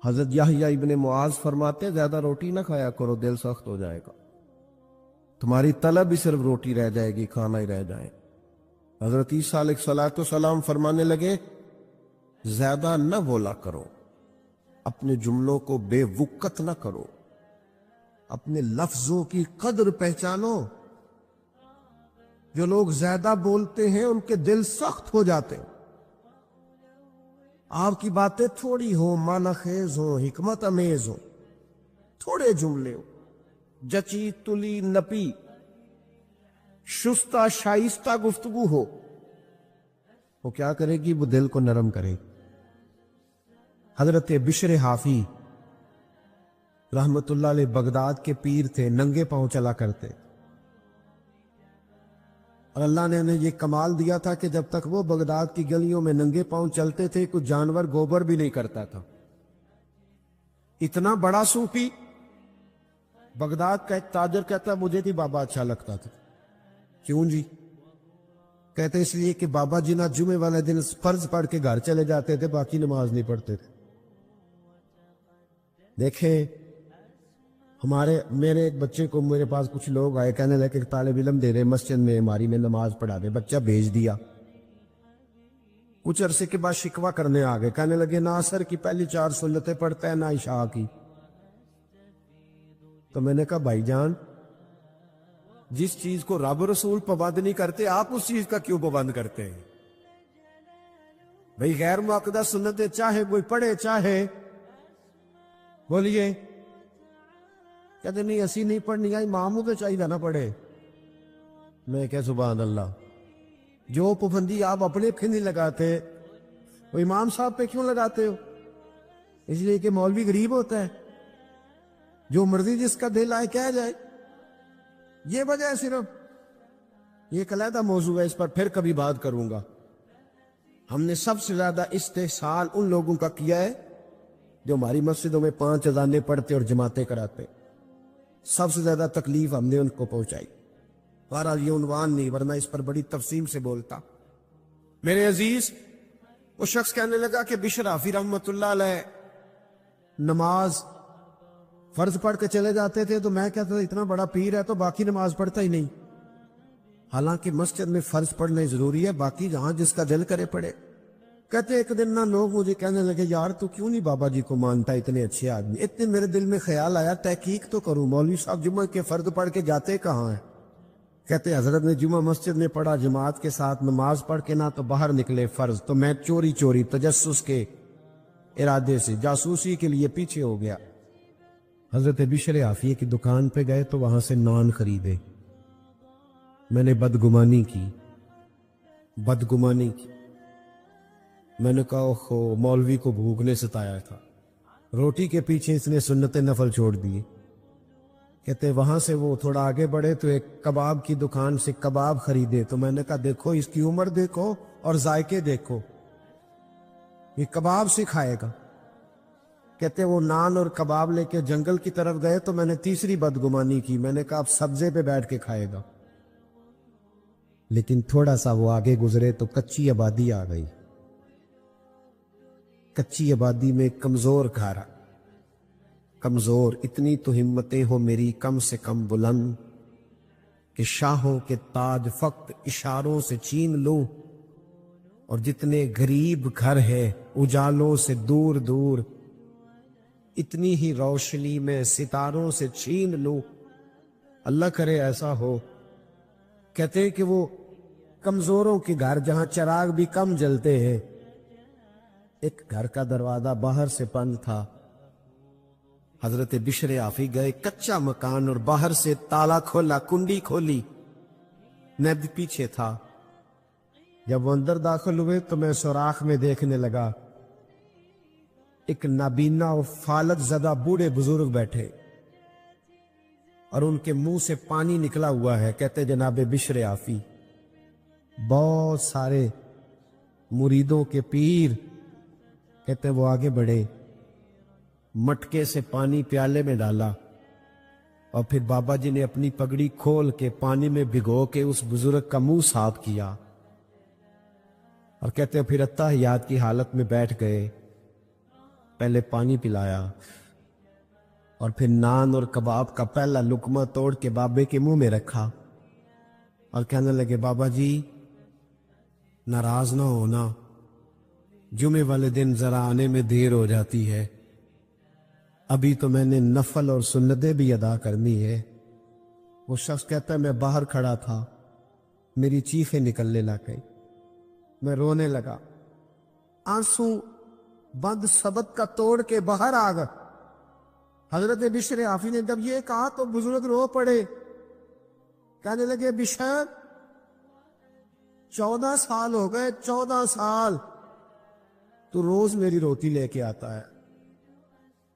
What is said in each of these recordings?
حضرت یحییٰ ابن معاذ فرماتے زیادہ روٹی نہ کھایا کرو، دل سخت ہو جائے گا، تمہاری طلب ہی صرف روٹی رہ جائے گی، کھانا ہی رہ جائے۔ حضرت عیسیٰ علیہ السلام فرمانے لگے زیادہ نہ بولا کرو، اپنے جملوں کو بے وقت نہ کرو، اپنے لفظوں کی قدر پہچانو۔ جو لوگ زیادہ بولتے ہیں ان کے دل سخت ہو جاتے ہیں۔ آپ کی باتیں تھوڑی ہوں، معنی خیز ہوں، حکمت امیز ہوں، تھوڑے جملے ہوں، جچی تلی نپی شستہ شائستہ گفتگو ہو، وہ کیا کرے گی؟ وہ دل کو نرم کرے گی۔ حضرت بشر حافی رحمت اللہ علیہ بغداد کے پیر تھے، ننگے پاؤں چلا کرتے، اور اللہ نے انہیں یہ کمال دیا تھا کہ جب تک وہ بغداد کی گلیوں میں ننگے پاؤں چلتے تھے کچھ جانور گوبر بھی نہیں کرتا تھا۔ اتنا بڑا صوفی، بغداد کا ایک تاجر کہتا مجھے بھی بابا اچھا لگتا تھا۔ کیوں جی؟ کہتے اس لیے کہ بابا جی نہ جمعے والے دن فرض پڑھ کے گھر چلے جاتے تھے، باقی نماز نہیں پڑھتے تھے۔ دیکھیں میرے ایک بچے کو میرے پاس کچھ لوگ آئے، کہنے لگے کہ طالب علم دے رہے مسجد میں ہماری میں نماز پڑھا دے، بچہ بھیج دیا۔ کچھ عرصے کے بعد شکوہ کرنے آ گئے، کہنے لگے نہ عصر کی پہلی 4 سنتیں پڑھتا ہے نہ عشاء کی۔ تو میں نے کہا بھائی جان، جس چیز کو رب رسول پابند نہیں کرتے آپ اس چیز کا کیوں پابند کرتے ہیں؟ بھئی غیر مؤکدہ سنتیں چاہے کوئی پڑھے چاہے، بولیے کہتے نہیں اسی نہیں پڑھنی آئی، امام تو چاہیے نہ پڑھے۔ میں کہا سبحان اللہ، جو پابندی آپ اپنے پہ نہیں لگاتے وہ امام صاحب پہ کیوں لگاتے ہو؟ اس لیے کہ مولوی غریب ہوتا ہے، جو مرضی جس کا دل آئے کہہ جائے، یہ وجہ ہے صرف۔ یہ ایک علیحدہ موضوع ہے، اس پر پھر کبھی بات کروں گا۔ ہم نے سب سے زیادہ استحسان ان لوگوں کا کیا ہے جو ہماری مسجدوں میں 5 اذانیں پڑھتے اور جماعتیں کراتے، سب سے زیادہ تکلیف ہم نے ان کو پہنچائی۔ بہرحال یہ عنوان نہیں، ورنہ اس پر بڑی تفصیل سے بولتا۔ میرے عزیز، وہ شخص کہنے لگا کہ بشر حافی رحمت اللہ علیہ نماز فرض پڑھ کے چلے جاتے تھے، تو میں کہتا تھا اتنا بڑا پیر ہے تو باقی نماز پڑھتا ہی نہیں۔ حالانکہ مسجد میں فرض پڑھنا ضروری ہے، باقی جہاں جس کا دل کرے پڑھے۔ کہتے ایک دن نہ لوگ مجھے کہنے لگے یار تو کیوں نہیں بابا جی کو مانتا، اتنے اچھے آدمی۔ اتنے میرے دل میں خیال آیا تحقیق تو کروں، مولوی صاحب جمعہ کے فرض پڑھ کے جاتے کہاں ہیں؟ کہتے حضرت نے جمعہ مسجد میں پڑھا، جماعت کے ساتھ نماز پڑھ کے نہ تو باہر نکلے فرض، تو میں چوری چوری تجسس کے ارادے سے جاسوسی کے لیے پیچھے ہو گیا۔ حضرت بشر حافی کی دکان پہ گئے تو وہاں سے نان خریدے۔ میں نے بدگمانی کی۔ میں نے کہا اوہو، مولوی کو بھوک نے ستایا تھا، روٹی کے پیچھے اس نے سنت نفل چھوڑ دی۔ کہتے وہاں سے وہ تھوڑا آگے بڑھے تو ایک کباب کی دکان سے کباب خریدے، تو میں نے کہا دیکھو اس کی عمر دیکھو اور ذائقے دیکھو، یہ کباب سے کھائے گا۔ کہتے وہ نان اور کباب لے کے جنگل کی طرف گئے تو میں نے تیسری بدگمانی کی، میں نے کہا اب سبزے پہ بیٹھ کے کھائے گا۔ لیکن تھوڑا سا وہ آگے گزرے تو کچی آبادی آ گئی۔ کچی آبادی میں کمزور گھر، کمزور، اتنی تو ہمتیں ہو میری کم سے کم بلند کہ شاہوں کے تاج فقط اشاروں سے چھین لوں، اور جتنے غریب گھر ہے اجالوں سے دور دور، اتنی ہی روشنی میں ستاروں سے چھین لوں۔ اللہ کرے ایسا ہو۔ کہتے ہیں کہ وہ کمزوروں کے گھر جہاں چراغ بھی کم جلتے ہیں، ایک گھر کا دروازہ باہر سے بند تھا۔ حضرت بشر حافی گئے، کچا مکان اور باہر سے تالا کھولا، کنڈی کھولی، میں بھی پیچھے تھا۔ جب وہ اندر داخل ہوئے تو میں سوراخ میں دیکھنے لگا، ایک نابینا و فالج زدہ بوڑھے بزرگ بیٹھے اور ان کے منہ سے پانی نکلا ہوا ہے۔ کہتے جناب بشر حافی، بہت سارے مریدوں کے پیر، کہتے وہ آگے بڑھے، مٹکے سے پانی پیالے میں ڈالا اور پھر بابا جی نے اپنی پگڑی کھول کے پانی میں بھگو کے اس بزرگ کا منہ صاف کیا، اور کہتے پھر اتحیات کی حالت میں بیٹھ گئے۔ پہلے پانی پلایا اور پھر نان اور کباب کا پہلا لقمہ توڑ کے بابے کے منہ میں رکھا اور کہنے لگے بابا جی ناراض نہ ہونا، جمعے والے دن ذرا آنے میں دیر ہو جاتی ہے، ابھی تو میں نے نفل اور سنتیں بھی ادا کرنی ہے۔ وہ شخص کہتا ہے میں باہر کھڑا تھا، میری چیخیں نکلنے لگ گئی، میں رونے لگا، آنسو بند سبت کا توڑ کے باہر آ گئے۔ حضرت بشر حافی نے جب یہ کہا تو بزرگ رو پڑے، کہنے لگے بشر 14 سال ہو گئے، 14 سال تو روز میری روٹی لے کے آتا ہے،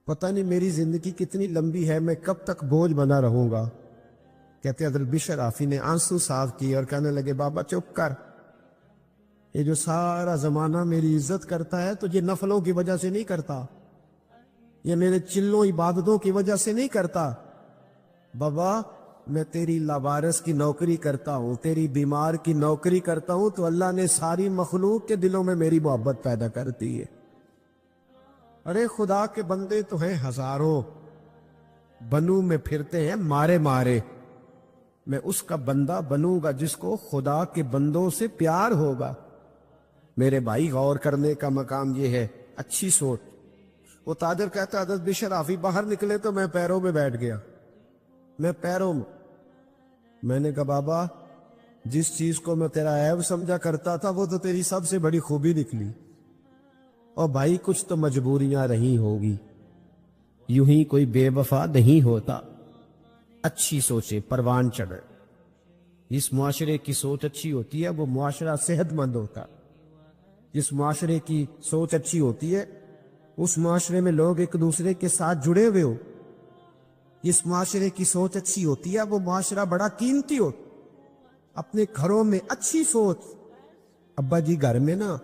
پتہ نہیں میری زندگی کتنی لمبی ہے، میں کب تک بوجھ بنا رہوں گا۔ کہتے حضرت بشر حافی نے آنسو صاف کیے اور کہنے لگے بابا چپ کر، یہ جو سارا زمانہ میری عزت کرتا ہے تو یہ نفلوں کی وجہ سے نہیں کرتا، یہ میرے چلوں عبادتوں کی وجہ سے نہیں کرتا۔ بابا میں تیری لاوارث کی نوکری کرتا ہوں، تیری بیمار کی نوکری کرتا ہوں تو اللہ نے ساری مخلوق کے دلوں میں میری محبت پیدا کرتی ہے۔ ارے خدا کے بندے تو ہیں ہزاروں، بنوں میں پھرتے ہیں مارے مارے، میں اس کا بندہ بنوں گا جس کو خدا کے بندوں سے پیار ہوگا۔ میرے بھائی غور کرنے کا مقام یہ ہے، اچھی سوچ۔ وہ تاجر کہتا حضرت بشر حافی باہر نکلے تو میں پیروں میں بیٹھ گیا، میں پیروں میں نے کہا بابا جس چیز کو میں تیرا عیب سمجھا کرتا تھا وہ تو تیری سب سے بڑی خوبی نکلی، اور بھائی کچھ تو مجبوریاں رہی ہوگی، یوں ہی کوئی بے وفا نہیں ہوتا۔ اچھی سوچے پروان چڑھے، جس معاشرے کی سوچ اچھی ہوتی ہے وہ معاشرہ صحت مند ہوتا، جس معاشرے کی سوچ اچھی ہوتی ہے اس معاشرے میں لوگ ایک دوسرے کے ساتھ جڑے ہوئے ہو، جس معاشرے کی سوچ اچھی ہوتی ہے وہ معاشرہ بڑا قیمتی ہو۔ اپنے گھروں میں اچھی سوچ، ابا جی گھر میں نا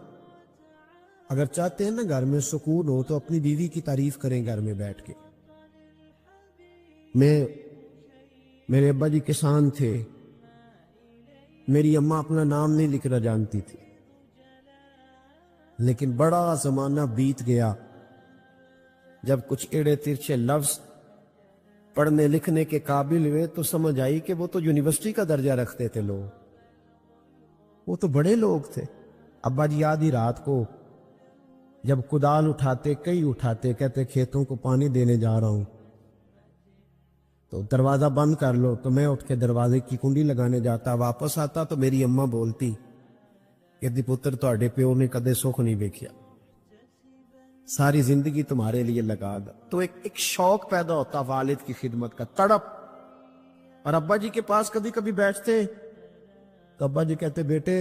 اگر چاہتے ہیں نا گھر میں سکون ہو تو اپنی بیوی کی تعریف کریں گھر میں بیٹھ کے۔ میرے ابا جی کسان تھے، میری اماں اپنا نام نہیں لکھنا جانتی تھی، لیکن بڑا زمانہ بیت گیا، جب کچھ ایڑے ترچھے لفظ پڑھنے لکھنے کے قابل ہوئے تو سمجھ آئی کہ وہ تو یونیورسٹی کا درجہ رکھتے تھے لوگ، وہ تو بڑے لوگ تھے۔ ابا جی آدھی رات کو جب کدال اٹھاتے کئی اٹھاتے کہتے کھیتوں کو پانی دینے جا رہا ہوں تو دروازہ بند کر لو، تو میں اٹھ کے دروازے کی کنڈی لگانے جاتا، واپس آتا تو میری اماں بولتی کہ پتر تواڈے پیو نے کدے سکھ نہیں دیکھیا، ساری زندگی تمہارے لیے لگا دا۔ تو ایک شوق پیدا ہوتا والد کی خدمت کا، تڑپ۔ اور ابا جی کے پاس کبھی کبھی بیٹھتے تو ابا جی کہتے بیٹے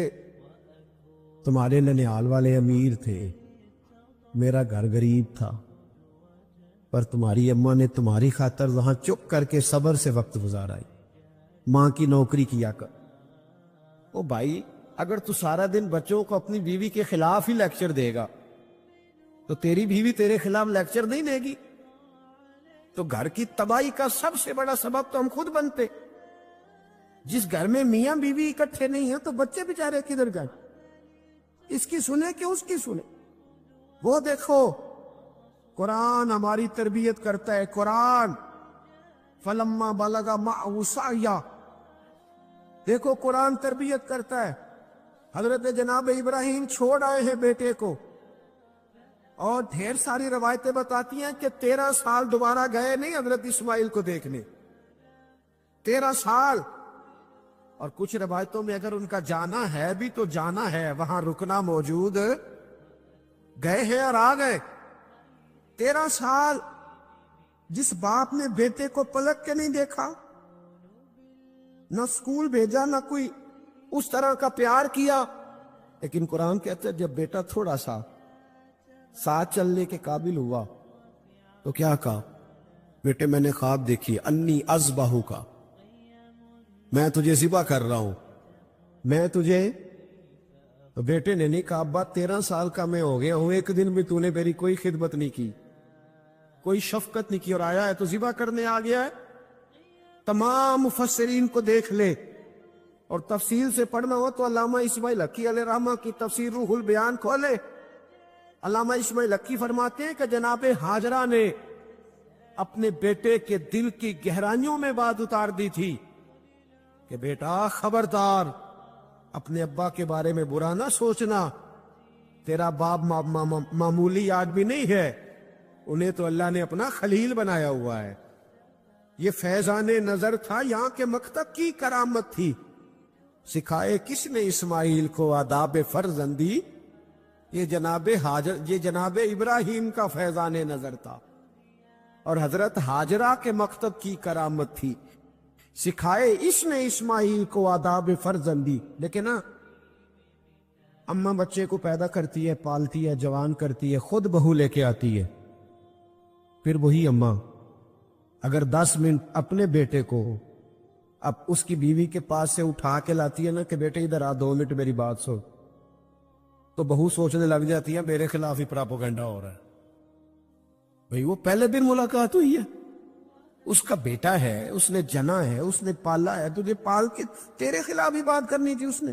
تمہارے ننیال والے امیر تھے، میرا گھر غریب تھا، پر تمہاری اماں نے تمہاری خاطر وہاں چپ کر کے صبر سے وقت گزارا، ماں کی نوکری کیا کر۔ او بھائی اگر تو سارا دن بچوں کو اپنی بیوی کے خلاف ہی لیکچر دے گا تو تیری بیوی تیرے خلاف لیکچر نہیں دے گی، تو گھر کی تباہی کا سب سے بڑا سبب تو ہم خود بنتے۔ جس گھر میں میاں بیوی اکٹھے نہیں ہیں تو بچے بیچارے کدھر گئے، اس کی سنے کہ اس کی سنے۔ وہ دیکھو قرآن ہماری تربیت کرتا ہے، قرآن فلما بلغ معه سعیا، دیکھو قرآن تربیت کرتا ہے۔ حضرت جناب ابراہیم چھوڑ آئے ہیں بیٹے کو، اور ڈھیر ساری روایتیں بتاتی ہیں کہ 13 سال دوبارہ گئے نہیں حضرت اسماعیل کو دیکھنے، 13 سال۔ اور کچھ روایتوں میں اگر ان کا جانا ہے بھی تو جانا ہے، وہاں رکنا موجود گئے ہیں اور آ گئے۔ 13 سال جس باپ نے بیٹے کو پلک کے نہیں دیکھا، نہ سکول بھیجا، نہ کوئی اس طرح کا پیار کیا، لیکن قرآن کہتا ہے جب بیٹا تھوڑا سا ساتھ چلنے کے قابل ہوا تو کیا کہا، بیٹے میں نے خواب دیکھی انی اذبحو کا، میں تجھے ذبح کر رہا ہوں، میں تجھے۔ تو بیٹے نے نہیں کہا ابا 13 سال کا میں ہو گیا ہوں، ایک دن بھی تو نے میری کوئی خدمت نہیں کی، کوئی شفقت نہیں کی، اور آیا ہے تو ذبح کرنے آ گیا ہے۔ تمام مفسرین کو دیکھ لے اور تفصیل سے پڑھنا ہو تو علامہ اسماعیل حقی علیہ رحمہ کی تفسیر روح البیان کھولے، علامہ اسماعیل حقی فرماتے ہیں کہ جناب ہاجرہ نے اپنے بیٹے کے دل کی گہرائیوں میں بات اتار دی تھی کہ بیٹا خبردار، اپنے ابا کے بارے میں برا نہ سوچنا، تیرا باپ معمولی آدمی نہیں ہے، انہیں تو اللہ نے اپنا خلیل بنایا ہوا ہے۔ یہ فیضان نظر تھا، یہاں کے مکتب کی کرامت تھی۔ سکھائے کس نے اسماعیل کو آداب فرزندی؟ یہ جناب ابراہیم کا فیضان نظر تھا، اور حضرت ہاجرہ کے مکتب کی کرامت تھی۔ سکھائے اس نے اسماعیل کو آداب فرزندی۔ لیکن اماں بچے کو پیدا کرتی ہے، پالتی ہے، جوان کرتی ہے، خود بہو لے کے آتی ہے، پھر وہی اماں اگر 10 منٹ اپنے بیٹے کو اب اس کی بیوی کے پاس سے اٹھا کے لاتی ہے نا کہ بیٹے ادھر آ 2 منٹ میری بات سن، تو بہو سوچنے لگ جاتی ہے میرے خلاف ہی پراپوگنڈا ہو رہا ہے۔ بھئی وہ پہلے دن ملاقات ہوئی ہے، اس کا بیٹا ہے، اس نے جنا ہے، اس نے پالا ہے، تجھے پال کے تیرے خلاف ہی بات کرنی تھی۔ اس نے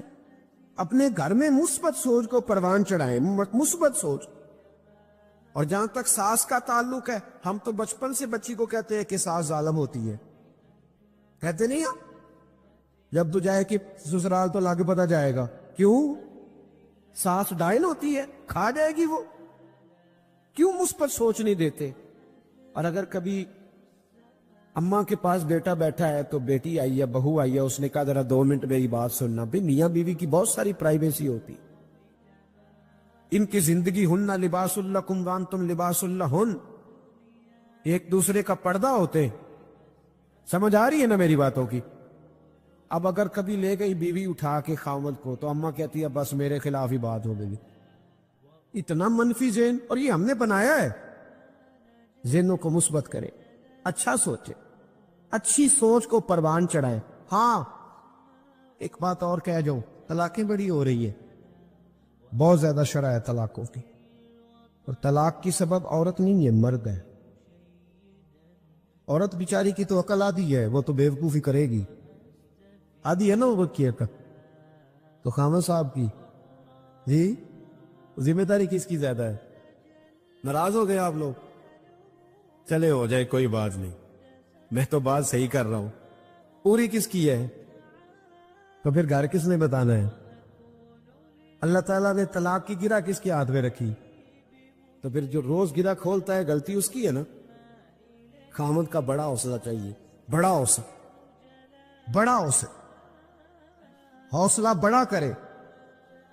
اپنے گھر میں مثبت سوچ کو پروان چڑھائے، مثبت سوچ۔ اور جہاں تک ساس کا تعلق ہے، ہم تو بچپن سے بچی کو کہتے ہیں کہ ساس ظالم ہوتی ہے، کہتے نہیں ہیں؟ جب تو جائے کہ سسرال تو لاگے پتہ جائے گا، کیوں؟ ساس ڈائن ہوتی ہے، کھا جائے گی وہ، کیوں مثبت سوچ نہیں دیتے؟ اور اگر کبھی اماں کے پاس بیٹا بیٹھا ہے تو بیٹی آئی ہے، بہو آئی ہے، اس نے کہا ذرا 2 منٹ میری بات سننا، بھی میاں بیوی کی بہت ساری پرائیویسی ہوتی، ان کی زندگی ہن لباس لکم وانتم لباس لہن، ایک دوسرے کا پردہ ہوتے۔ سمجھ آ رہی ہے نا میری باتوں کی؟ اب اگر کبھی لے گئی بیوی اٹھا کے خاوند کو، تو اماں کہتی ہے بس میرے خلاف ہی بات ہو گئی۔ اتنا منفی ذہن، اور یہ ہم نے بنایا ہے۔ ذہنوں کو مثبت کرے، اچھا سوچے، اچھی سوچ کو پروان چڑھائے۔ ہاں ایک بات اور کہہ جاؤں، طلاقیں بڑی ہو رہی ہے، بہت زیادہ شرح ہے طلاقوں کی، اور طلاق کی سبب عورت نہیں ہے، مرد ہے۔ عورت بیچاری کی تو عقل آدھی ہے، وہ تو بیوقوفی کرے گی، آدھی ہے نا وہ کی عقل، تو خامد صاحب کی جی ذمہ داری کس کی زیادہ ہے؟ ناراض ہو گئے آپ لوگ؟ چلے ہو جائے، کوئی بات نہیں، میں تو بات صحیح کر رہا ہوں۔ پوری کس کی ہے؟ تو پھر گھر کس نے بتانا ہے؟ اللہ تعالیٰ نے طلاق کی گرہ کس کے ہاتھ میں رکھی؟ تو پھر جو روز گرہ کھولتا ہے غلطی اس کی ہے نا۔ خامد کا بڑا حوصلہ چاہیے، بڑا حوصلہ، بڑا حوصلہ، حوصلہ بڑا کرے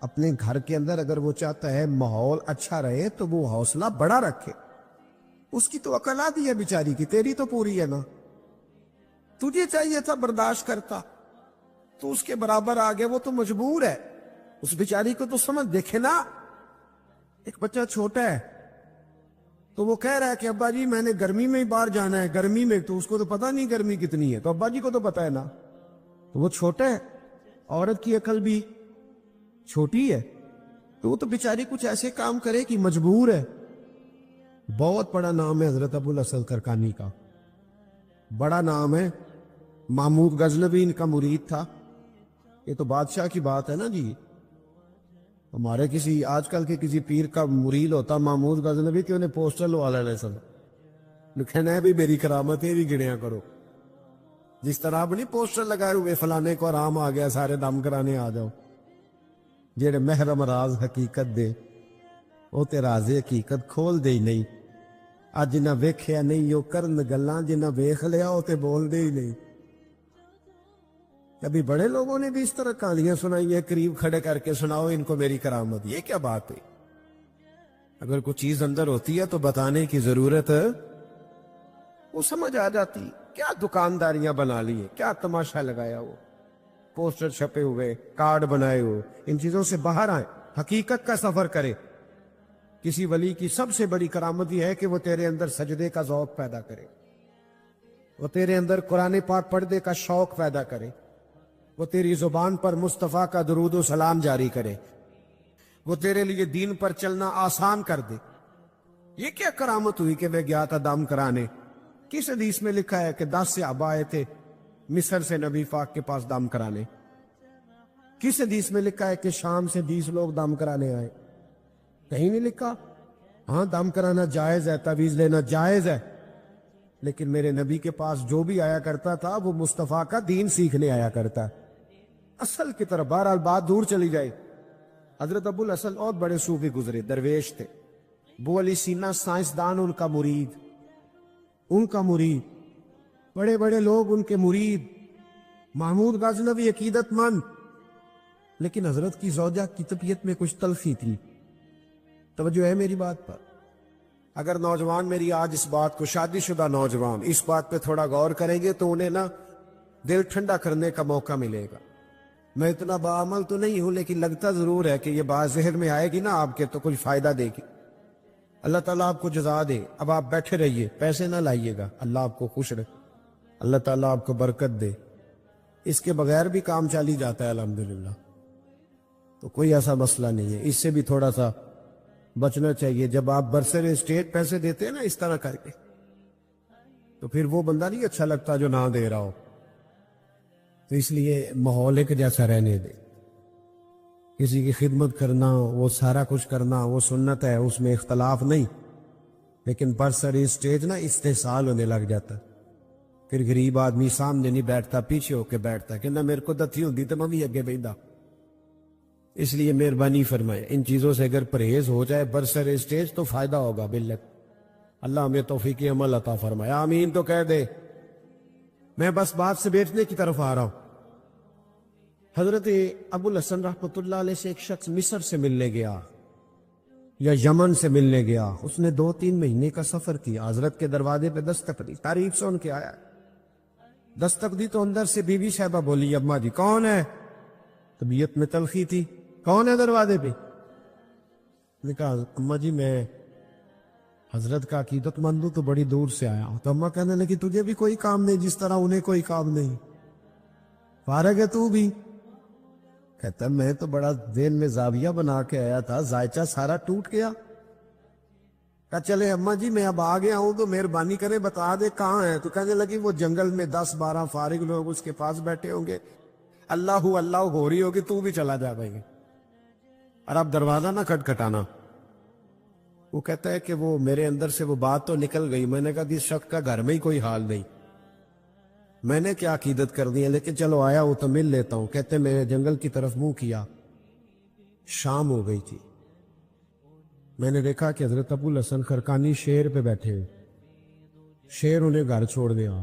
اپنے گھر کے اندر۔ اگر وہ چاہتا ہے ماحول اچھا رہے تو وہ حوصلہ بڑا رکھے۔ اس کی تو عقل آدھی ہے بیچاری کی، تیری تو پوری ہے نا۔ تجھے چاہیے تھا برداشت کرتا، تو اس کے برابر آگے، وہ تو مجبور ہے۔ اس بیچاری کو تو سمجھ، دیکھے نا ایک بچہ چھوٹا ہے تو وہ کہہ رہا ہے کہ ابا جی میں نے گرمی میں ہی باہر جانا ہے، گرمی میں، تو اس کو تو پتہ نہیں گرمی کتنی ہے، تو ابا جی کو تو پتہ ہے نا، تو وہ چھوٹا ہے۔ عورت کی عقل بھی چھوٹی ہے، تو وہ تو بیچاری کچھ ایسے کام کرے کہ مجبور ہے۔ بہت بڑا نام ہے حضرت ابو الحسن کرکانی کا، بڑا نام ہے۔ محمود غزنوی ان کا مرید تھا۔ یہ تو بادشاہ کی بات ہے نا جی، ہمارے کسی آج کل کے کسی پیر کا مرید ہوتا محمود غزنوی کہ انہیں پوسٹر لوا لینے سب، کہنا ہے بھی میری کرامتیں بھی گنیا کرو، جس طرح اپنی پوسٹر لگائے ہوئے فلانے کو آرام آ گیا سارے دم کرانے آ جاؤ۔ جیڑے محرم راز حقیقت دے وہ تے راز حقیقت کھول دے ہی نہیں۔ اج جنہ ویکھیا نہیں وہ کرن گلاں، جنہ ویکھ لیا وہ تے بول دے ہی نہیں۔ کبھی بڑے لوگوں نے بھی اس طرح کہانیاں سنائی ہیں، قریب کھڑے کر کے سناؤ ان کو میری کرامت، یہ کیا بات ہے؟ اگر کوئی چیز اندر ہوتی ہے تو بتانے کی ضرورت ہے، وہ سمجھ آ جاتی۔ کیا دکانداریاں بنا لی ہیں، کیا تماشا لگایا، وہ پوسٹر چھپے ہوئے، کارڈ بنائے ہوئے، ان چیزوں سے باہر آئیں، حقیقت کا سفر کرے۔ کسی ولی کی سب سے بڑی کرامت یہ ہے کہ وہ تیرے اندر سجدے کا ذوق پیدا کرے، وہ تیرے اندر قرآن پاک پڑھنے کا شوق پیدا کرے، وہ تیری زبان پر مصطفیٰ کا درود و سلام جاری کرے، وہ تیرے لیے دین پر چلنا آسان کر دے۔ یہ کیا کرامت ہوئی کہ میں گیا تھا دم کرانے؟ کس حدیث میں لکھا ہے کہ 10 صحابہ آئے تھے مصر سے نبی پاک کے پاس دم کرانے؟ کس حدیث میں لکھا ہے کہ شام سے 20 لوگ دم کرانے آئے؟ کہیں نہیں لکھا۔ ہاں دم کرانا جائز ہے، تعویذ لینا جائز ہے، لیکن میرے نبی کے پاس جو بھی آیا کرتا تھا وہ مصطفیٰ کا دین سیکھنے آیا کرتا ہے، اصل کی طرف۔ بہرحال بات دور چلی جائے، حضرت ابو الاصل اور بڑے صوفی گزرے، درویش تھے۔ ابو علی سینا سائنسدان، ان کا مرید، بڑے بڑے لوگ ان کے مرید، محمود غزنوی عقیدت مند، لیکن حضرت کی زوجہ کی طبیعت میں کچھ تلخی تھی۔ توجہ ہے میری بات پر؟ اگر نوجوان میری آج اس بات کو، شادی شدہ نوجوان اس بات پہ تھوڑا غور کریں گے تو انہیں دل ٹھنڈا کرنے کا موقع ملے گا۔ میں اتنا باعمل تو نہیں ہوں، لیکن لگتا ضرور ہے کہ یہ بات ذہن میں آئے گی نا آپ کے تو کچھ فائدہ دے گی۔ اللہ تعالیٰ آپ کو جزا دے۔ اب آپ بیٹھے رہیے، پیسے نہ لائیے گا، اللہ آپ کو خوش رکھے، اللہ تعالیٰ آپ کو برکت دے۔ اس کے بغیر بھی کام چل ہی جاتا ہے الحمدللہ، تو کوئی ایسا مسئلہ نہیں ہے۔ اس سے بھی تھوڑا سا بچنا چاہیے۔ جب آپ برسر اسٹیٹ پیسے دیتے ہیں نا اس طرح کر کے، تو پھر وہ بندہ نہیں اچھا لگتا جو نہ دے رہا ہو، تو اس لیے ماحول ایک جیسا رہنے دے۔ کسی کی خدمت کرنا، وہ سارا کچھ کرنا، وہ سنت ہے، اس میں اختلاف نہیں، لیکن برسر اسٹیج نا استحصال ہونے لگ جاتا، پھر غریب آدمی سامنے نہیں بیٹھتا، پیچھے ہو کے بیٹھتا کہ نہ میرے کو دتھی ہوتی تو میں بھی اگے بیٹھتا۔ اس لیے مہربانی فرمائے ان چیزوں سے اگر پرہیز ہو جائے برسر اسٹیج تو فائدہ ہوگا باللہ۔ اللہ ہمیں توفیق عمل عطا فرمائے، آمین تو کہہ دے۔ میں بس بات سے بیٹھنے کی طرف آ رہا ہوں۔ حضرت ابو الحسن رحمۃ اللہ علیہ سے ایک شخص مصر سے ملنے گیا یا یمن سے ملنے گیا، اس نے 2-3 مہینے کا سفر کیا، حضرت کے دروازے پہ دستک دی، تعریف سن کے آیا، دستک دی تو اندر سے بی بی صاحبہ بولی، اماں جی کون ہے؟ طبیعت میں تلخی تھی، کون ہے دروازے پہ؟ نے کہا اماں جی میں حضرت کا عقیدت مند ہوں تو بڑی دور سے آیا ہوں۔ تو اماں کہنے لگی تجھے بھی کوئی کام نہیں جس طرح انہیں کوئی کام نہیں، فارغ ہے تو بھی؟ کہتا ہے میں تو بڑا ذہن میں زاویہ بنا کے آیا تھا، ذائچہ سارا ٹوٹ گیا۔ کہا چلے اماں جی میں اب آ گیا ہوں تو مہربانی کرے بتا دے کہاں ہے؟ تو کہنے لگی وہ جنگل میں 10-12 فارغ لوگ اس کے پاس بیٹھے ہوں گے، اللہ ہو رہی ہوگی، تو بھی چلا جا بھائی، اور اب دروازہ نہ کھٹکھٹانا۔ وہ کہتا ہے کہ وہ میرے اندر سے وہ بات تو نکل گئی، میں نے کہا اس شخص کا گھر میں ہی کوئی حال نہیں، میں نے کیا عقیدت کر دی ہے، لیکن چلو آیا ہوں تو مل لیتا ہوں۔ کہتے میں جنگل کی طرف منہ کیا، شام ہو گئی تھی، میں نے دیکھا کہ حضرت ابو الحسن خرقانی شیر پہ بیٹھے ہوئے، شیر انہیں گھر چھوڑ دیا۔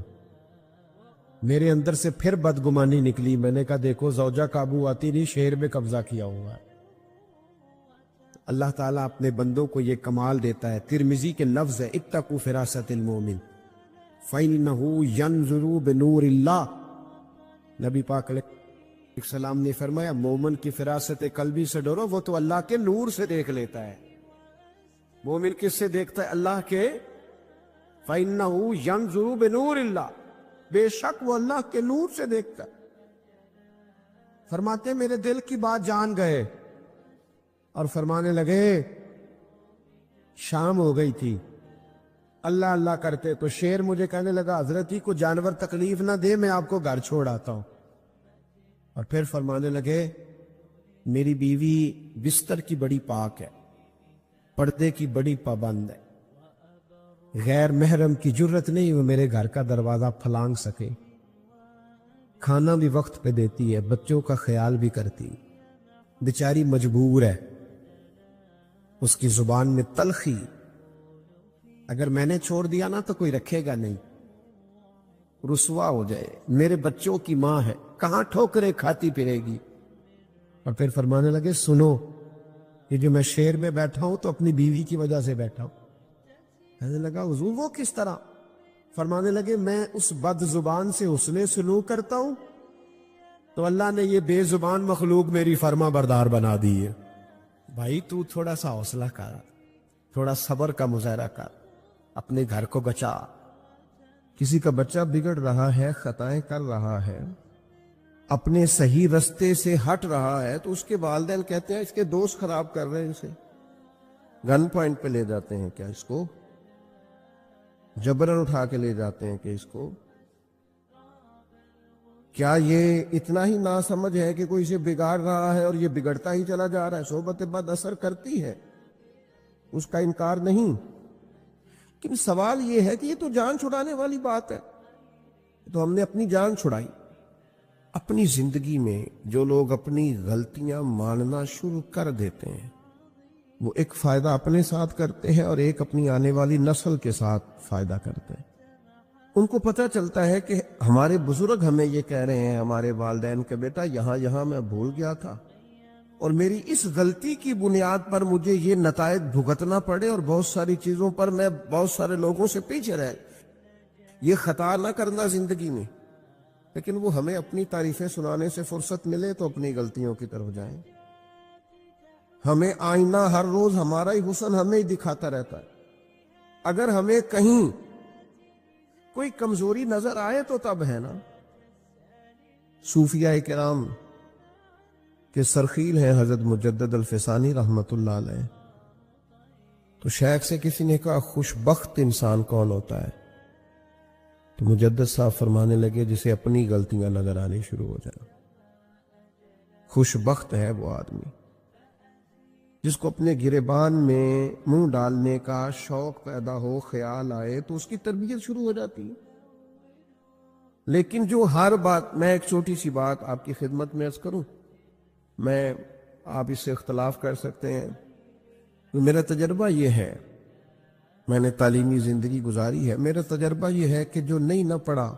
میرے اندر سے پھر بدگمانی نکلی، میں نے کہا دیکھو زوجہ قابو آتی نہیں، شیر میں قبضہ کیا ہوا ہے۔ اللہ تعالیٰ اپنے بندوں کو یہ کمال دیتا ہے۔ ترمذی کے لفظ ہے اتقوا فراست المومن فَإِنَّهُ يَنْظُرُ بِنُورِ اللَّهِ، نبی پاک علیہ السلام نے فرمایا مومن کی فراست قلبی سے ڈرو، وہ تو اللہ کے نور سے دیکھ لیتا ہے۔ مومن کس سے دیکھتا ہے؟ اللہ کے۔ فَإِنَّهُ يَنْظُرُ بِنُورِ اللَّهِ، بے شک وہ اللہ کے نور سے دیکھتا ہے۔ فرماتے میرے دل کی بات جان گئے اور فرمانے لگے شام ہو گئی تھی، اللہ اللہ کرتے تو شیر مجھے کہنے لگا حضرت ہی کو جانور تکلیف نہ دے، میں آپ کو گھر چھوڑ آتا ہوں۔ اور پھر فرمانے لگے میری بیوی بستر کی بڑی پاک ہے، پردے کی بڑی پابند ہے، غیر محرم کی جرت نہیں وہ میرے گھر کا دروازہ پھلانگ سکے، کھانا بھی وقت پہ دیتی ہے، بچوں کا خیال بھی کرتی، بیچاری مجبور ہے، اس کی زبان میں تلخی، اگر میں نے چھوڑ دیا نا تو کوئی رکھے گا نہیں، رسوا ہو جائے، میرے بچوں کی ماں ہے، کہاں ٹھوکریں کھاتی پھرے گی۔ اور پھر فرمانے لگے سنو، یہ جو میں شیر میں بیٹھا ہوں تو اپنی بیوی کی وجہ سے بیٹھا ہوں۔ کہنے لگا حضور وہ کس طرح؟ فرمانے لگے میں اس بد زبان سے حسن سلوک کرتا ہوں تو اللہ نے یہ بے زبان مخلوق میری فرما بردار بنا دی ہے۔ بھائی تو تھوڑا سا حوصلہ کر، تھوڑا صبر کا مظاہرہ کر، اپنے گھر کو بچا۔ کسی کا بچہ بگڑ رہا ہے، خطائیں کر رہا ہے، اپنے صحیح رستے سے ہٹ رہا ہے تو اس کے والدین کہتے ہیں اس کے دوست خراب کر رہے ہیں، اسے گن پوائنٹ پہ لے جاتے ہیں، کیا اس کو جبرن اٹھا کے لے جاتے ہیں کہ اس کو کیا یہ اتنا ہی ناسمجھ ہے کہ کوئی اسے بگاڑ رہا ہے اور یہ بگڑتا ہی چلا جا رہا ہے؟ صحبت بد اثر کرتی ہے، اس کا انکار نہیں، لیکن سوال یہ ہے کہ یہ تو جان چھڑانے والی بات ہے، تو ہم نے اپنی جان چھڑائی۔ اپنی زندگی میں جو لوگ اپنی غلطیاں ماننا شروع کر دیتے ہیں وہ ایک فائدہ اپنے ساتھ کرتے ہیں اور ایک اپنی آنے والی نسل کے ساتھ فائدہ کرتے ہیں۔ ان کو پتہ چلتا ہے کہ ہمارے بزرگ ہمیں یہ کہہ رہے ہیں، ہمارے والدین کہ بیٹا یہاں میں بھول گیا تھا اور میری اس غلطی کی بنیاد پر مجھے یہ نتائج بھگتنا پڑے اور بہت ساری چیزوں پر میں بہت سارے لوگوں سے پیچھے رہ، یہ خطا نہ کرنا زندگی میں۔ لیکن وہ ہمیں اپنی تعریفیں سنانے سے فرصت ملے تو اپنی غلطیوں کی طرف جائیں۔ ہمیں آئینہ ہر روز ہمارا ہی حسن ہمیں ہی دکھاتا رہتا ہے۔ اگر ہمیں کہیں کوئی کمزوری نظر آئے تو تب ہے نا۔ صوفیاء کرام کے سرخیل ہیں حضرت مجدد الفسانی رحمت اللہ علیہ، تو شیخ سے کسی نے کہا خوش بخت انسان کون ہوتا ہے؟ تو مجدد صاحب فرمانے لگے جسے اپنی غلطیاں نظر آنی شروع ہو جائیں۔ خوش بخت ہے وہ آدمی جس کو اپنے گریبان میں منہ ڈالنے کا شوق پیدا ہو، خیال آئے تو اس کی تربیت شروع ہو جاتی ہے۔ لیکن جو ہر بات، میں ایک چھوٹی سی بات آپ کی خدمت میں عرض کروں، میں آپ اس سے اختلاف کر سکتے ہیں، میرا تجربہ یہ ہے، میں نے تعلیمی زندگی گزاری ہے، میرا تجربہ یہ ہے کہ جو نہیں نہ پڑھا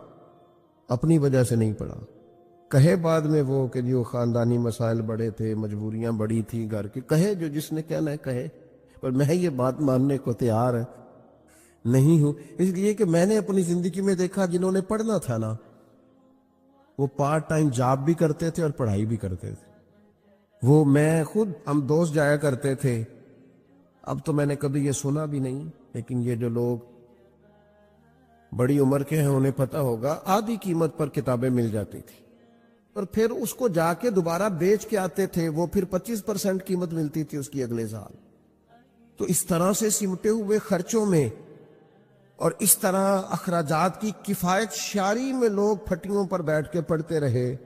اپنی وجہ سے نہیں پڑھا، کہے بعد میں وہ کہ جو خاندانی مسائل بڑے تھے، مجبوریاں بڑی تھی گھر کی، کہے جو جس نے کہنا ہے کہے، پر میں یہ بات ماننے کو تیار نہیں ہوں، اس لیے کہ میں نے اپنی زندگی میں دیکھا جنہوں نے پڑھنا تھا نا وہ پارٹ ٹائم جاب بھی کرتے تھے اور پڑھائی بھی کرتے تھے۔ وہ میں خود، ہم دوست جایا کرتے تھے، اب تو میں نے کبھی یہ سنا بھی نہیں، لیکن یہ جو لوگ بڑی عمر کے ہیں انہیں پتہ ہوگا، آدھی قیمت پر کتابیں مل جاتی تھی اور پھر اس کو جا کے دوبارہ بیچ کے آتے تھے، وہ پھر 25% قیمت ملتی تھی اس کی اگلے سال۔ تو اس طرح سے سمٹے ہوئے خرچوں میں اور اس طرح اخراجات کی کفایت شاری میں لوگ پھٹیوں پر بیٹھ کے پڑھتے رہے،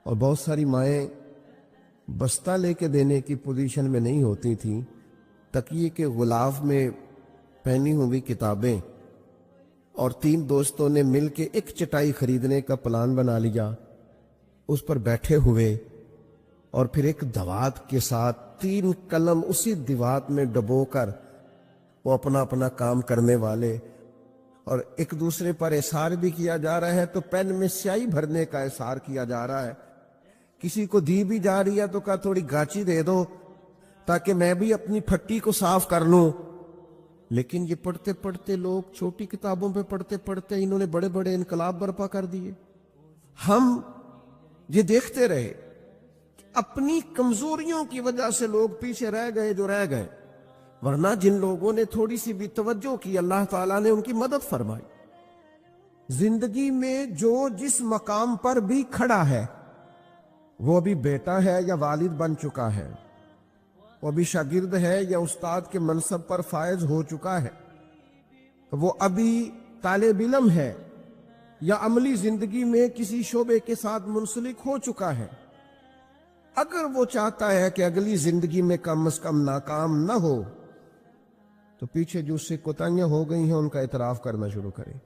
اور بہت ساری مائیں بستہ لے کے دینے کی پوزیشن میں نہیں ہوتی تھیں، تکیے کے غلاف میں پہنی ہوئی کتابیں، اور 3 دوستوں نے مل کے ایک چٹائی خریدنے کا پلان بنا لیا، اس پر بیٹھے ہوئے اور پھر ایک دوات کے ساتھ 3 قلم اسی دوات میں ڈبو کر وہ اپنا اپنا کام کرنے والے، اور ایک دوسرے پر احسار بھی کیا جا رہا ہے، تو پین میں سیاہی بھرنے کا احسار کیا جا رہا ہے، کسی کو دی بھی جا رہی ہے تو کہا تھوڑی گاچی دے دو تاکہ میں بھی اپنی پھٹی کو صاف کر لوں۔ لیکن یہ پڑھتے پڑھتے لوگ، چھوٹی کتابوں پہ پڑھتے پڑھتے انہوں نے بڑے بڑے انقلاب برپا کر دیے۔ ہم یہ دیکھتے رہے، اپنی کمزوریوں کی وجہ سے لوگ پیچھے رہ گئے جو رہ گئے، ورنہ جن لوگوں نے تھوڑی سی بھی توجہ کی اللہ تعالیٰ نے ان کی مدد فرمائی۔ زندگی میں جو جس مقام پر بھی کھڑا ہے، وہ ابھی بیٹا ہے یا والد بن چکا ہے، وہ ابھی شاگرد ہے یا استاد کے منصب پر فائز ہو چکا ہے، وہ ابھی طالب علم ہے یا عملی زندگی میں کسی شعبے کے ساتھ منسلک ہو چکا ہے، اگر وہ چاہتا ہے کہ اگلی زندگی میں کم از کم ناکام نہ ہو تو پیچھے جو اس سے کوتاہیاں ہو گئی ہیں ان کا اعتراف کرنا شروع کرے۔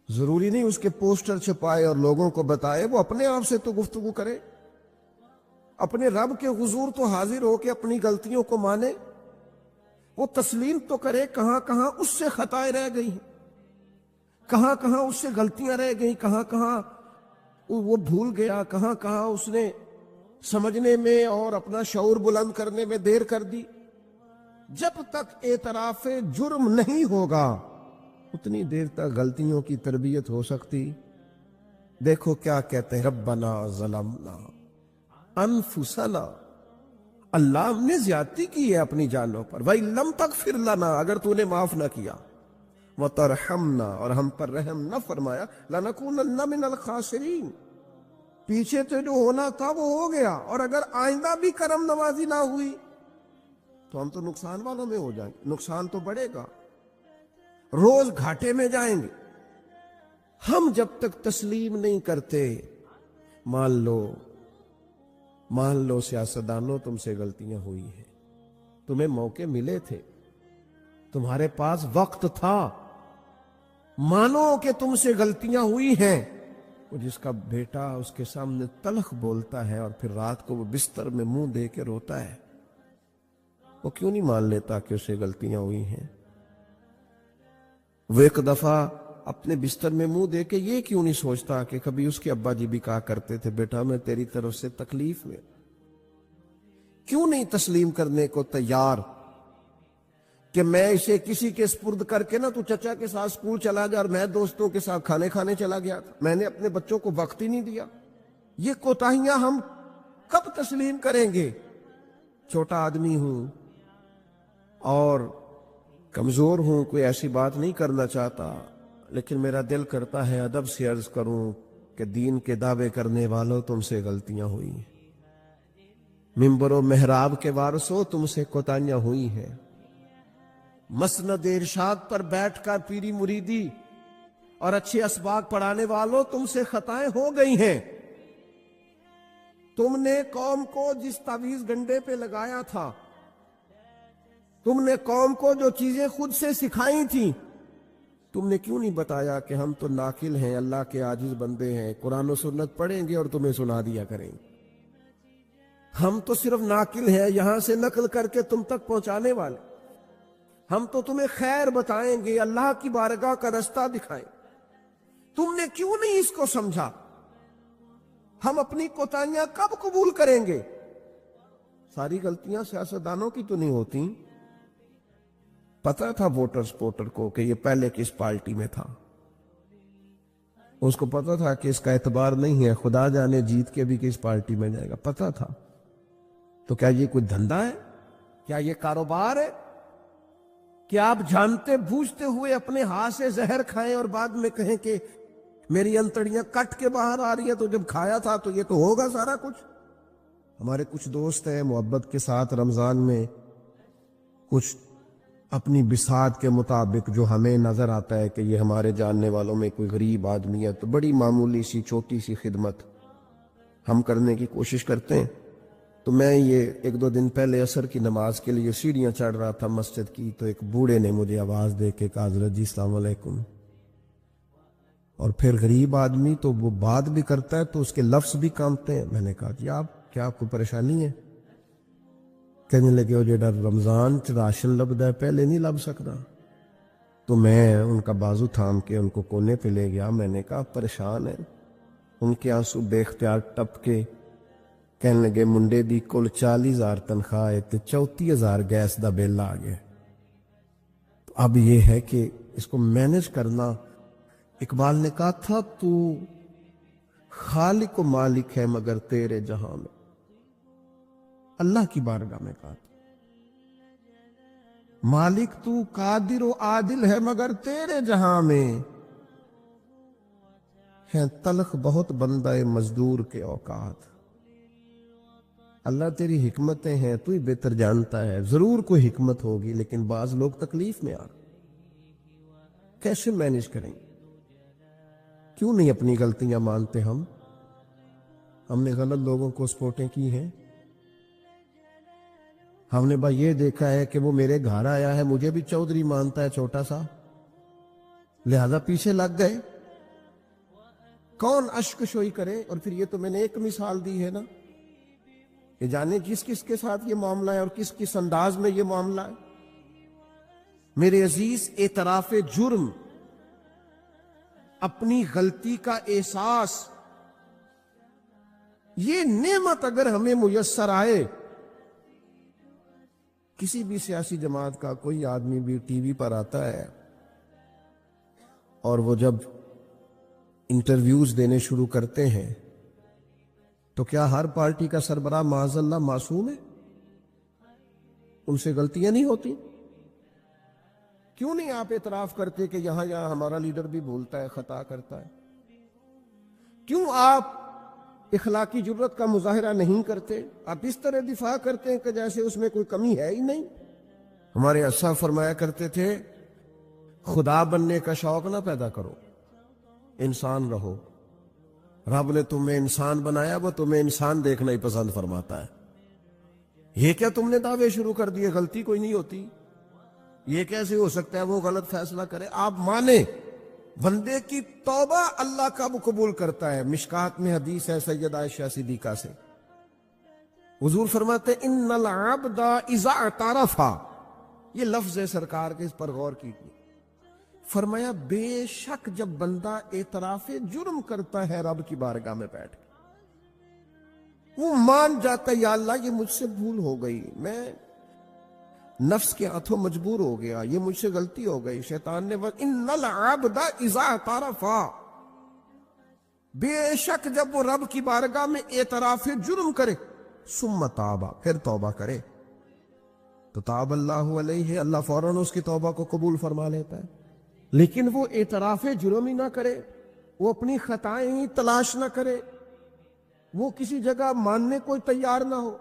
ضروری نہیں اس کے پوسٹر چھپائے اور لوگوں کو بتائے، وہ اپنے آپ سے تو گفتگو کرے، اپنے رب کے حضور تو حاضر ہو کے اپنی غلطیوں کو مانے، وہ تسلیم تو کرے کہاں کہاں اس سے خطائیں رہ گئی ہیں، کہاں کہاں اس سے غلطیاں رہ گئی، کہاں کہاں وہ بھول گیا، کہاں کہاں اس نے سمجھنے میں اور اپنا شعور بلند کرنے میں دیر کر دی۔ جب تک اعتراف جرم نہیں ہوگا اتنی دیر تک غلطیوں کی تربیت ہو سکتی۔ دیکھو کیا کہتے ہیں، ربنا ظلمنا انفسنا، اللہ ہم نے زیادتی کی ہے اپنی جانوں پر، وَإِن لَمْ تَغْفِرْ لَنَا، اگر تو نے معاف نہ کیا، وَتَرْحَمْنَا، اور ہم پر رحم نہ فرمایا، لَنَكُونَنَّ مِنَ الْخَاسِرِينَ، پیچھے سے جو ہونا تھا وہ ہو گیا، اور اگر آئندہ بھی کرم نوازی نہ ہوئی تو ہم تو نقصان والوں میں ہو جائیں گے، نقصان تو بڑھے گا، روز گھاٹے میں جائیں گے۔ ہم جب تک تسلیم نہیں کرتے، مان لو سیاستدانوں تم سے غلطیاں ہوئی ہیں، تمہیں موقع ملے تھے، تمہارے پاس وقت تھا، مانو کہ تم سے غلطیاں ہوئی ہیں۔ وہ جس کا بیٹا اس کے سامنے تلخ بولتا ہے اور پھر رات کو وہ بستر میں منہ دے کے روتا ہے، وہ کیوں نہیں مان لیتا کہ اسے غلطیاں ہوئی ہیں؟ وہ ایک دفعہ اپنے بستر میں منہ دے کے یہ کیوں نہیں سوچتا کہ کبھی اس کے ابا جی بھی کہا کرتے تھے بیٹا میں تیری طرف سے تکلیف میں؟ کیوں نہیں تسلیم کرنے کو تیار کہ میں اسے کسی کے سپرد کر کے نا تو چچا کے ساتھ سکول چلا گیا اور میں دوستوں کے ساتھ کھانے کھانے چلا گیا تھا، میں نے اپنے بچوں کو وقت ہی نہیں دیا۔ یہ کوتاہیاں ہم کب تسلیم کریں گے؟ چھوٹا آدمی ہوں اور کمزور ہوں، کوئی ایسی بات نہیں کرنا چاہتا، لیکن میرا دل کرتا ہے ادب سے عرض کروں کہ دین کے دعوے کرنے والوں تم سے غلطیاں ہوئی ہیں، ممبر و محراب کے وارثوں تم سے کوتاہیاں ہوئی ہیں، مسند ارشاد پر بیٹھ کر پیری مریدی اور اچھے اسباق پڑھانے والوں تم سے خطائیں ہو گئی ہیں۔ تم نے قوم کو جس تعویذ گنڈے پہ لگایا تھا، تم نے قوم کو جو چیزیں خود سے سکھائی تھیں، تم نے کیوں نہیں بتایا کہ ہم تو ناقل ہیں، اللہ کے عاجز بندے ہیں، قرآن و سنت پڑھیں گے اور تمہیں سنا دیا کریں گے؟ ہم تو صرف ناقل ہیں، یہاں سے نقل کر کے تم تک پہنچانے والے، ہم تو تمہیں خیر بتائیں گے، اللہ کی بارگاہ کا رستہ دکھائیں۔ تم نے کیوں نہیں اس کو سمجھا؟ ہم اپنی کوتاہیاں کب قبول کریں گے؟ ساری غلطیاں سیاستدانوں کی تو نہیں ہوتی۔ پتا تھا ووٹر سپورٹر کو کہ یہ پہلے کس پارٹی میں تھا، اس کو پتا تھا کہ اس کا اعتبار نہیں ہے، خدا جانے جیت کے بھی کس پارٹی میں جائے گا، پتا تھا۔ تو کیا یہ کوئی دھندا ہے؟ کیا یہ کاروبار ہے کہ آپ جانتے بوجھتے ہوئے اپنے ہاتھ سے زہر کھائیں اور بعد میں کہیں کہ میری انتڑیاں کٹ کے باہر آ رہی ہے، تو جب کھایا تھا تو یہ تو ہوگا سارا کچھ؟ ہمارے کچھ دوست ہیں محبت کے ساتھ رمضان میں کچھ اپنی بساط کے مطابق جو ہمیں نظر آتا ہے کہ یہ ہمارے جاننے والوں میں کوئی غریب آدمی ہے، تو بڑی معمولی سی چھوٹی سی خدمت ہم کرنے کی کوشش کرتے ہیں۔ تو میں یہ ایک دو دن پہلے عصر کی نماز کے لیے سیڑھیاں چڑھ رہا تھا مسجد کی، تو ایک بوڑھے نے مجھے آواز دے کے کہا حضرت جی السلام علیکم۔ اور پھر غریب آدمی تو وہ بات بھی کرتا ہے تو اس کے لفظ بھی کامتے ہیں۔ میں نے کہا جی آپ کیا کوئی پریشانی ہے؟ کہنے لگے وہ جڑا رمضان چ راشن لبدا ہے پہلے نہیں لب سکتا۔ تو میں ان کا بازو تھام کے ان کو کونے پہ لے گیا، میں نے کہا پریشان ہے۔ ان کے آنسو بے اختیار ٹپ کے کہنے لگے منڈے دی کل 40,000 تنخواہ ہے تے 34,000 گیس دا بل آ گیا۔ تو اب یہ ہے کہ اس کو مینج کرنا۔ اقبال نے کہا تھا تو خالق و مالک ہے مگر تیرے جہاں میں، اللہ کی بارگاہ میں کہا تھا مالک تو قادر و عادل ہے مگر تیرے جہاں میں ہے تلخ بہت بندہ مزدور کے اوقات۔ اللہ تیری حکمتیں ہیں، تو ہی بہتر جانتا ہے، ضرور کوئی حکمت ہوگی، لیکن بعض لوگ تکلیف میں آ کیسے مینج کریں گے؟ کیوں نہیں اپنی غلطیاں مانتے؟ ہم نے غلط لوگوں کو سپورٹیں کی ہیں۔ ہم نے بھائی یہ دیکھا ہے کہ وہ میرے گھر آیا ہے، مجھے بھی چودھری مانتا ہے چھوٹا سا، لہذا پیچھے لگ گئے۔ کون اشک شوئی کرے؟ اور پھر یہ تو میں نے ایک مثال دی ہے نا، کہ جانے کس کس کے ساتھ یہ معاملہ ہے اور کس کس انداز میں یہ معاملہ ہے۔ میرے عزیز، اعتراف جرم، اپنی غلطی کا احساس، یہ نعمت اگر ہمیں میسر آئے، کسی بھی سیاسی جماعت کا کوئی آدمی بھی ٹی وی پر آتا ہے اور وہ جب انٹرویوز دینے شروع کرتے ہیں تو کیا ہر پارٹی کا سربراہ معاذ اللہ معصوم ہے؟ ان سے غلطیاں نہیں ہوتی؟ کیوں نہیں آپ اعتراف کرتے کہ یہاں ہمارا لیڈر بھی بھولتا ہے، خطا کرتا ہے؟ کیوں آپ اخلاقی جرت کا مظاہرہ نہیں کرتے؟ آپ اس طرح دفاع کرتے ہیں کہ جیسے اس میں کوئی کمی ہے ہی نہیں۔ ہمارے اسا فرمایا کرتے تھے خدا بننے کا شوق نہ پیدا کرو، انسان رہو۔ رب نے تمہیں انسان بنایا، وہ تمہیں انسان دیکھنا ہی پسند فرماتا ہے۔ یہ کیا تم نے دعوے شروع کر دیے؟ غلطی کوئی نہیں ہوتی، یہ کیسے ہو سکتا ہے وہ غلط فیصلہ کرے؟ آپ مانیں بندے کی توبہ اللہ کا قبول کرتا ہے۔ مشکات میں حدیث ہے سیدہ عائشہ صدیقہ سے، حضور فرماتے ہیں ان العبد اذا اعترف، یہ لفظ ہے سرکار کے، اس پر غور کیجیے۔ فرمایا بے شک جب بندہ اعتراف جرم کرتا ہے رب کی بارگاہ میں بیٹھ کے، وہ مان جاتا ہے یا اللہ یہ مجھ سے بھول ہو گئی، میں نفس کے ہاتھوں مجبور ہو گیا، یہ مجھ سے غلطی ہو گئی، شیطان نے ان العبد اذا اعترف، بے شک جب وہ رب کی بارگاہ میں اعتراف جرم کرے، ثم تابا، پھر توبہ کرے، تو تاب اللہ علیہ، اللہ فوراً اس کی توبہ کو قبول فرما لیتا ہے۔ لیکن وہ اعتراف جرم ہی نہ کرے، وہ اپنی خطائیں ہی تلاش نہ کرے، وہ کسی جگہ ماننے کو تیار نہ ہو۔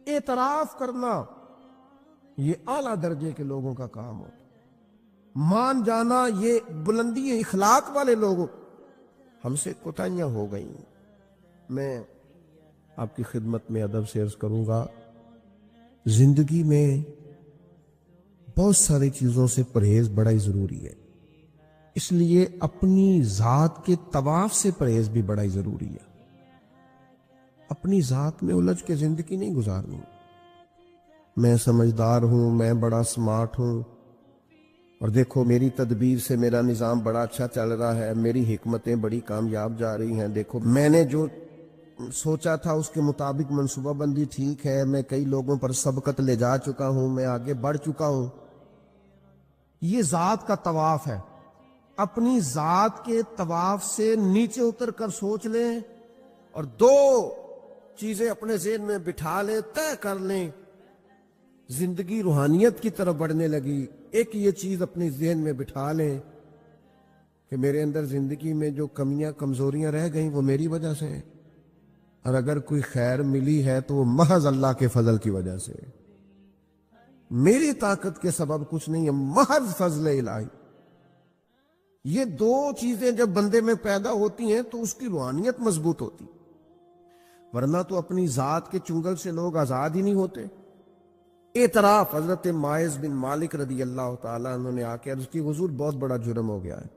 اعتراف کرنا یہ اعلیٰ درجے کے لوگوں کا کام ہوتا، مان جانا یہ بلندی اخلاق والے لوگوں۔ ہم سے کوتاہیاں ہو گئیں، میں آپ کی خدمت میں ادب سے عرض کروں گا، زندگی میں بہت ساری چیزوں سے پرہیز بڑا ہی ضروری ہے، اس لیے اپنی ذات کے طواف سے پرہیز بھی بڑا ہی ضروری ہے۔ اپنی ذات میں الجھ کے زندگی نہیں گزارنی، میں سمجھدار ہوں، میں بڑا سمارٹ ہوں، اور دیکھو میری تدبیر سے میرا نظام بڑا اچھا چل رہا ہے، میری حکمتیں بڑی کامیاب جا رہی ہیں، دیکھو میں نے جو سوچا تھا اس کے مطابق منصوبہ بندی ٹھیک ہے، میں کئی لوگوں پر سبقت لے جا چکا ہوں، میں آگے بڑھ چکا ہوں۔ یہ ذات کا طواف ہے۔ اپنی ذات کے طواف سے نیچے اتر کر سوچ لیں اور دو چیزیں اپنے ذہن میں بٹھا لیں، طے کر لیں، زندگی روحانیت کی طرف بڑھنے لگی۔ ایک یہ چیز اپنے ذہن میں بٹھا لیں کہ میرے اندر زندگی میں جو کمیاں کمزوریاں رہ گئیں وہ میری وجہ سے ہیں، اور اگر کوئی خیر ملی ہے تو وہ محض اللہ کے فضل کی وجہ سے، میری طاقت کے سبب کچھ نہیں ہے، محض فضل الہی۔ یہ دو چیزیں جب بندے میں پیدا ہوتی ہیں تو اس کی روحانیت مضبوط ہوتی، ورنہ تو اپنی ذات کے چنگل سے لوگ آزاد ہی نہیں ہوتے۔ اعتراف، حضرت ماعز بن مالک رضی اللہ تعالیٰ عنہ نے آ کے عرض کی حضور بہت بڑا جرم ہو گیا ہے۔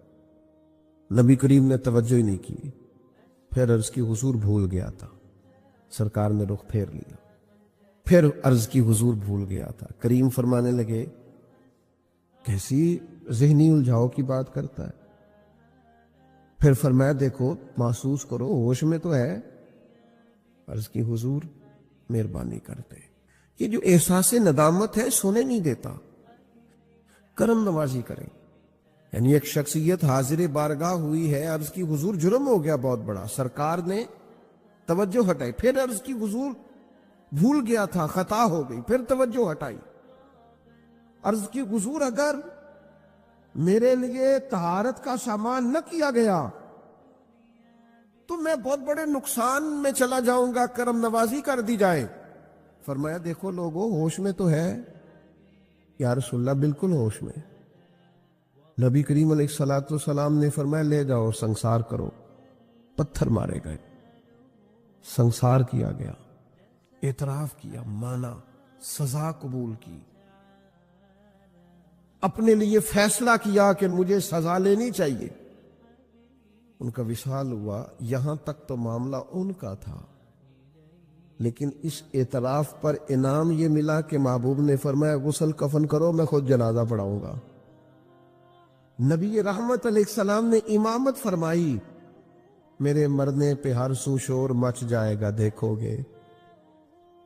نبی کریم نے توجہ ہی نہیں کی، پھر عرض کی حضور بھول گیا تھا، سرکار نے رخ پھیر لیا، پھر عرض کی حضور بھول گیا تھا۔ کریم فرمانے لگے کیسی ذہنی الجھاؤ کی بات کرتا ہے؟ پھر فرمایا دیکھو محسوس کرو، ہوش میں تو ہے؟ عرض کی حضور مہربانی کرتے، یہ جو احساس ندامت ہے سونے نہیں دیتا، کرم نوازی کریں۔ یعنی ایک شخصیت حاضر بارگاہ ہوئی ہے، عرض کی حضور جرم ہو گیا بہت بڑا، سرکار نے توجہ ہٹائی، پھر عرض کی حضور بھول گیا تھا، خطا ہو گئی، پھر توجہ ہٹائی، عرض کی حضور اگر میرے لیے طہارت کا سامان نہ کیا گیا تو میں بہت بڑے نقصان میں چلا جاؤں گا، کرم نوازی کر دی جائے۔ فرمایا دیکھو لوگوں ہوش میں تو ہے؟ یا رسول اللہ بالکل ہوش میں۔ نبی کریم علیہ السلام نے فرمایا لے جاؤ سنسار کرو، پتھر مارے گئے، سنسار کیا گیا، اعتراف کیا، مانا، سزا قبول کی، اپنے لیے فیصلہ کیا کہ مجھے سزا لینی چاہیے۔ ان کا وصال ہوا، یہاں تک تو معاملہ ان کا تھا، لیکن اس اعتراف پر انعام یہ ملا کہ محبوب نے فرمایا غسل کفن کرو، میں خود جنازہ پڑھاؤں گا۔ نبی رحمت علیہ السلام نے امامت فرمائی، میرے مرنے پہ ہر سو شور مچ جائے گا دیکھو گے،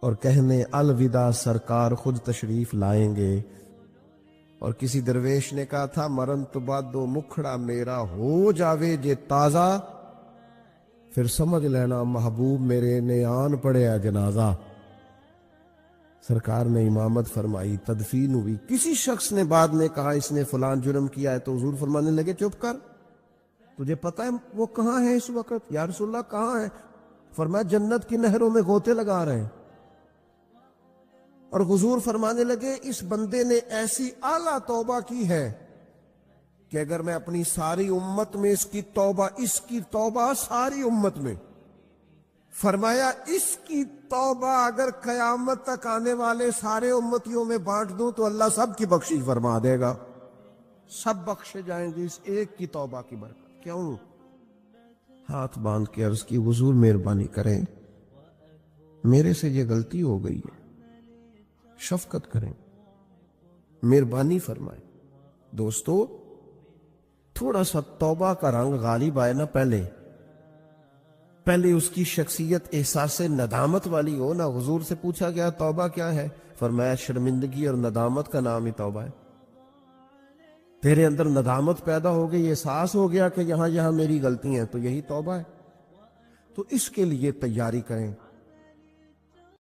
اور کہنے الوداع سرکار خود تشریف لائیں گے۔ اور کسی درویش نے کہا تھا مرن تو بعد دو مکھڑا میرا ہو جاوے جے تازہ، پھر سمجھ لینا محبوب میرے نے آن پڑیا جنازہ۔ سرکار نے امامت فرمائی، تدفین ہوئی۔ کسی شخص نے بعد میں کہا اس نے فلان جرم کیا ہے، تو حضور فرمانے لگے چپ کر، تجھے پتہ ہے وہ کہاں ہے اس وقت؟ یا رسول اللہ کہاں ہے؟ فرمایا جنت کی نہروں میں غوطے لگا رہے ہیں۔ اور حضور فرمانے لگے اس بندے نے ایسی اعلیٰ توبہ کی ہے کہ اگر میں اپنی ساری امت میں اس کی توبہ ساری امت میں فرمایا اس کی توبہ اگر قیامت تک آنے والے سارے امتیوں میں بانٹ دوں تو اللہ سب کی بخشش فرما دے گا، سب بخشے جائیں گے اس ایک کی توبہ کی برکت۔ کیوں؟ ہاتھ باندھ کے عرض کی حضور مہربانی کریں، میرے سے یہ غلطی ہو گئی ہے، شفقت کریں، مہربانی فرمائیں۔ دوستو تھوڑا سا توبہ کا رنگ غالب آئے نا، پہلے اس کی شخصیت احساس ندامت والی ہو نا۔ حضور سے پوچھا گیا توبہ کیا ہے؟ فرمایا شرمندگی اور ندامت کا نام ہی توبہ ہے۔ تیرے اندر ندامت پیدا ہو گئی، احساس ہو گیا کہ یہاں میری غلطی ہیں، تو یہی توبہ ہے۔ تو اس کے لیے تیاری کریں۔